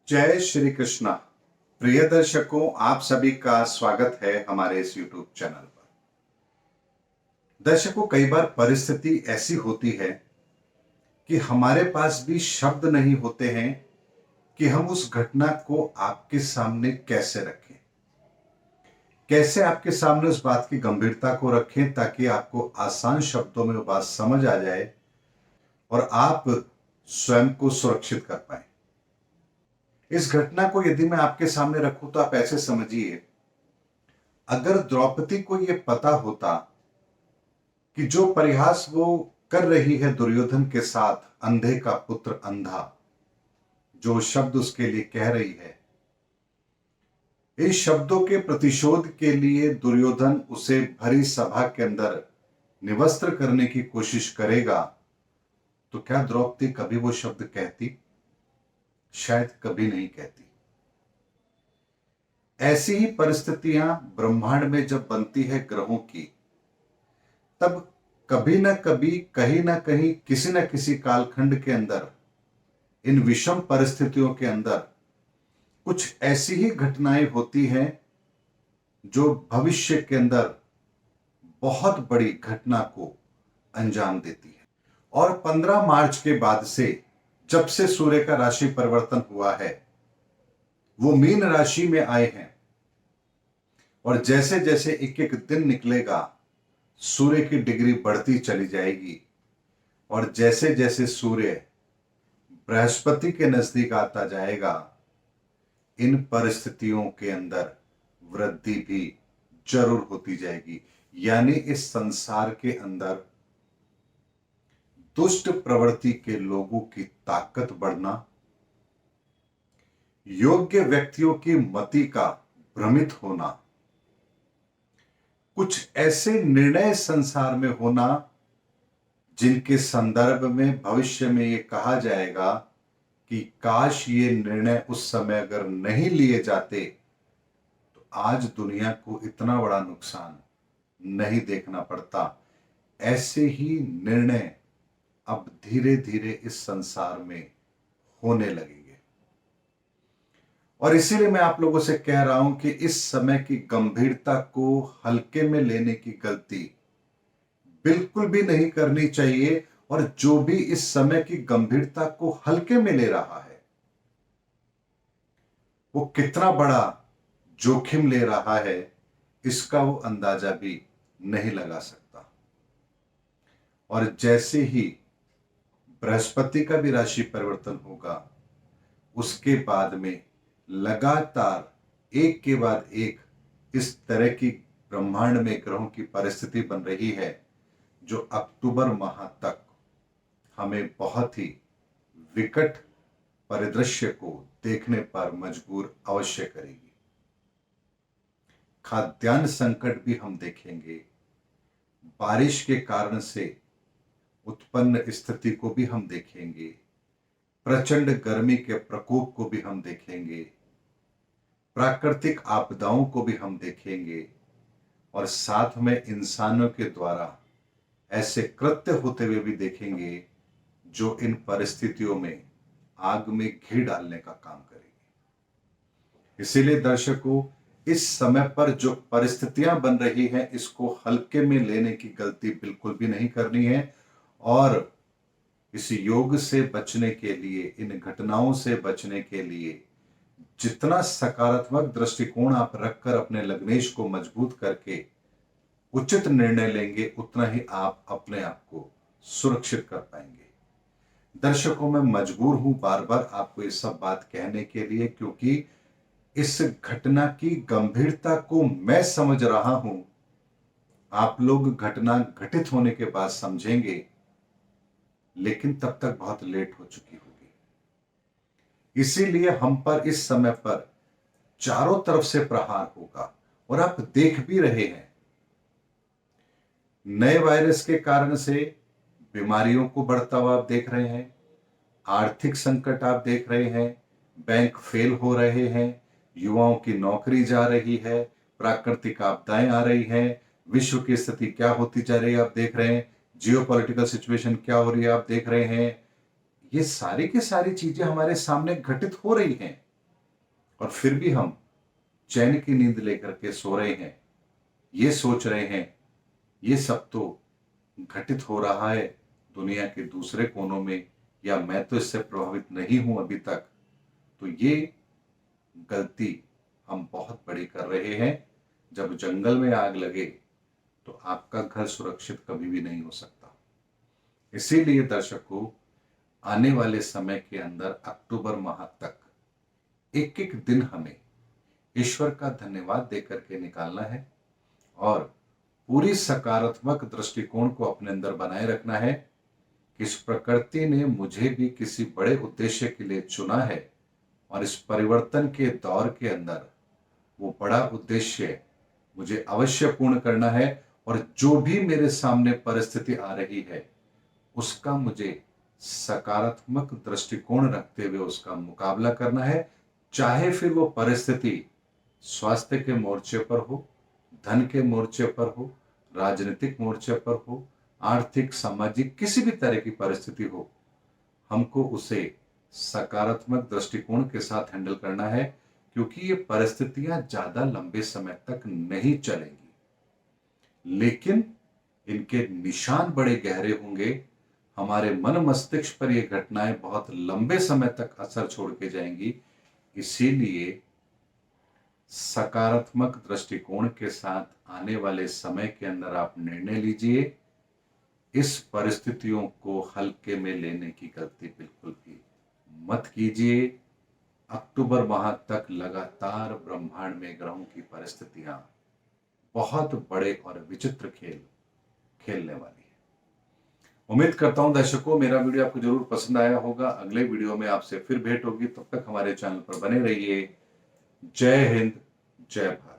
जय श्री कृष्णा। प्रिय दर्शकों, आप सभी का स्वागत है हमारे इस YouTube चैनल पर। दर्शकों, कई बार परिस्थिति ऐसी होती है कि हमारे पास भी शब्द नहीं होते हैं कि हम उस घटना को आपके सामने कैसे रखें, कैसे आपके सामने उस बात की गंभीरता को रखें ताकि आपको आसान शब्दों में वो बात समझ आ जाए और आप स्वयं को सुरक्षित कर पाए। इस घटना को यदि मैं आपके सामने रखूं तो आप ऐसे समझिए, अगर द्रौपदी को यह पता होता कि जो परिहास वो कर रही है दुर्योधन के साथ, अंधे का पुत्र अंधा, जो शब्द उसके लिए कह रही है, इस शब्दों के प्रतिशोध के लिए दुर्योधन उसे भरी सभा के अंदर निवस्त्र करने की कोशिश करेगा, तो क्या द्रौपदी कभी वो शब्द कहती? शायद कभी नहीं कहती। ऐसी ही परिस्थितियां ब्रह्मांड में जब बनती है ग्रहों की, तब कभी ना कभी, कहीं ना कहीं, किसी न किसी कालखंड के अंदर, इन विषम परिस्थितियों के अंदर कुछ ऐसी ही घटनाएं होती हैं जो भविष्य के अंदर बहुत बड़ी घटना को अंजाम देती है। और 15 मार्च के बाद से, जब से सूर्य का राशि परिवर्तन हुआ है, वो मीन राशि में आए हैं और जैसे जैसे एक एक दिन निकलेगा, सूर्य की डिग्री बढ़ती चली जाएगी और जैसे जैसे सूर्य बृहस्पति के नजदीक आता जाएगा, इन परिस्थितियों के अंदर वृद्धि भी जरूर होती जाएगी। यानी इस संसार के अंदर दुष्ट प्रवृत्ति के लोगों की ताकत बढ़ना, योग्य व्यक्तियों की मति का भ्रमित होना, कुछ ऐसे निर्णय संसार में होना जिनके संदर्भ में भविष्य में यह कहा जाएगा कि काश ये निर्णय उस समय अगर नहीं लिए जाते तो आज दुनिया को इतना बड़ा नुकसान नहीं देखना पड़ता। ऐसे ही निर्णय अब धीरे धीरे इस संसार में होने लगेंगे और इसीलिए मैं आप लोगों से कह रहा हूं कि इस समय की गंभीरता को हल्के में लेने की गलती बिल्कुल भी नहीं करनी चाहिए। और जो भी इस समय की गंभीरता को हल्के में ले रहा है, वो कितना बड़ा जोखिम ले रहा है, इसका वो अंदाजा भी नहीं लगा सकता। और जैसे ही बृहस्पति का भी राशि परिवर्तन होगा, उसके बाद में लगातार एक के बाद एक इस तरह की ब्रह्मांड में ग्रहों की परिस्थिति बन रही है जो अक्टूबर माह तक हमें बहुत ही विकट परिदृश्य को देखने पर मजबूर अवश्य करेगी। खाद्यान्न संकट भी हम देखेंगे, बारिश के कारण से उत्पन्न स्थिति को भी हम देखेंगे, प्रचंड गर्मी के प्रकोप को भी हम देखेंगे, प्राकृतिक आपदाओं को भी हम देखेंगे और साथ में इंसानों के द्वारा ऐसे कृत्य होते हुए भी देखेंगे जो इन परिस्थितियों में आग में घी डालने का काम करेगी। इसीलिए दर्शकों, इस समय पर जो परिस्थितियां बन रही हैं, इसको हल्के में लेने की गलती बिल्कुल भी नहीं करनी है और इस योग से बचने के लिए, इन घटनाओं से बचने के लिए जितना सकारात्मक दृष्टिकोण आप रखकर अपने लग्नेश को मजबूत करके उचित निर्णय लेंगे, उतना ही आप अपने आप को सुरक्षित कर पाएंगे। दर्शकों, मैं मजबूर हूं बार बार आपको ये सब बात कहने के लिए, क्योंकि इस घटना की गंभीरता को मैं समझ रहा हूं। आप लोग घटना घटित होने के बाद समझेंगे, लेकिन तब तक बहुत लेट हो चुकी होगी। इसीलिए हम पर इस समय पर चारों तरफ से प्रहार होगा और आप देख भी रहे हैं। नए वायरस के कारण से बीमारियों को बढ़ता हुआ आप देख रहे हैं, आर्थिक संकट आप देख रहे हैं, बैंक फेल हो रहे हैं, युवाओं की नौकरी जा रही है, प्राकृतिक आपदाएं आ रही हैं, विश्व की स्थिति क्या होती जा रही है आप देख रहे हैं, जियोपॉलिटिकल सिचुएशन क्या हो रही है आप देख रहे हैं। ये सारी की सारी चीजें हमारे सामने घटित हो रही हैं और फिर भी हम चैन की नींद लेकर के सो रहे हैं, ये सोच रहे हैं ये सब तो घटित हो रहा है दुनिया के दूसरे कोनों में, या मैं तो इससे प्रभावित नहीं हूं अभी तक, तो ये गलती हम बहुत बड़ी कर रहे हैं। जब जंगल में आग लगे तो आपका घर सुरक्षित कभी भी नहीं हो सकता। इसीलिए दर्शकों, आने वाले समय के अंदर अक्टूबर माह तक एक एक दिन हमें ईश्वर का धन्यवाद देकर के निकालना है और पूरी सकारात्मक दृष्टिकोण को अपने अंदर बनाए रखना है कि इस प्रकृति ने मुझे भी किसी बड़े उद्देश्य के लिए चुना है और इस परिवर्तन के दौर के अंदर वो बड़ा उद्देश्य मुझे अवश्य पूर्ण करना है। और जो भी मेरे सामने परिस्थिति आ रही है उसका मुझे सकारात्मक दृष्टिकोण रखते हुए उसका मुकाबला करना है, चाहे फिर वो परिस्थिति स्वास्थ्य के मोर्चे पर हो, धन के मोर्चे पर हो, राजनीतिक मोर्चे पर हो, आर्थिक सामाजिक किसी भी तरह की परिस्थिति हो, हमको उसे सकारात्मक दृष्टिकोण के साथ हैंडल करना है, क्योंकि ये परिस्थितियां ज्यादा लंबे समय तक नहीं चलेंगी, लेकिन इनके निशान बड़े गहरे होंगे। हमारे मन मस्तिष्क पर ये घटनाएं बहुत लंबे समय तक असर छोड़ के जाएंगी। इसीलिए सकारात्मक दृष्टिकोण के साथ आने वाले समय के अंदर आप निर्णय लीजिए। इस परिस्थितियों को हल्के में लेने की गलती बिल्कुल भी मत कीजिए। अक्टूबर माह तक लगातार ब्रह्मांड में ग्रहों की परिस्थितियां बहुत बड़े और विचित्र खेल खेलने वाली है। उम्मीद करता हूं दर्शकों मेरा वीडियो आपको जरूर पसंद आया होगा। अगले वीडियो में आपसे फिर भेंट होगी, तब तक हमारे चैनल पर बने रहिए। जय हिंद, जय भारत।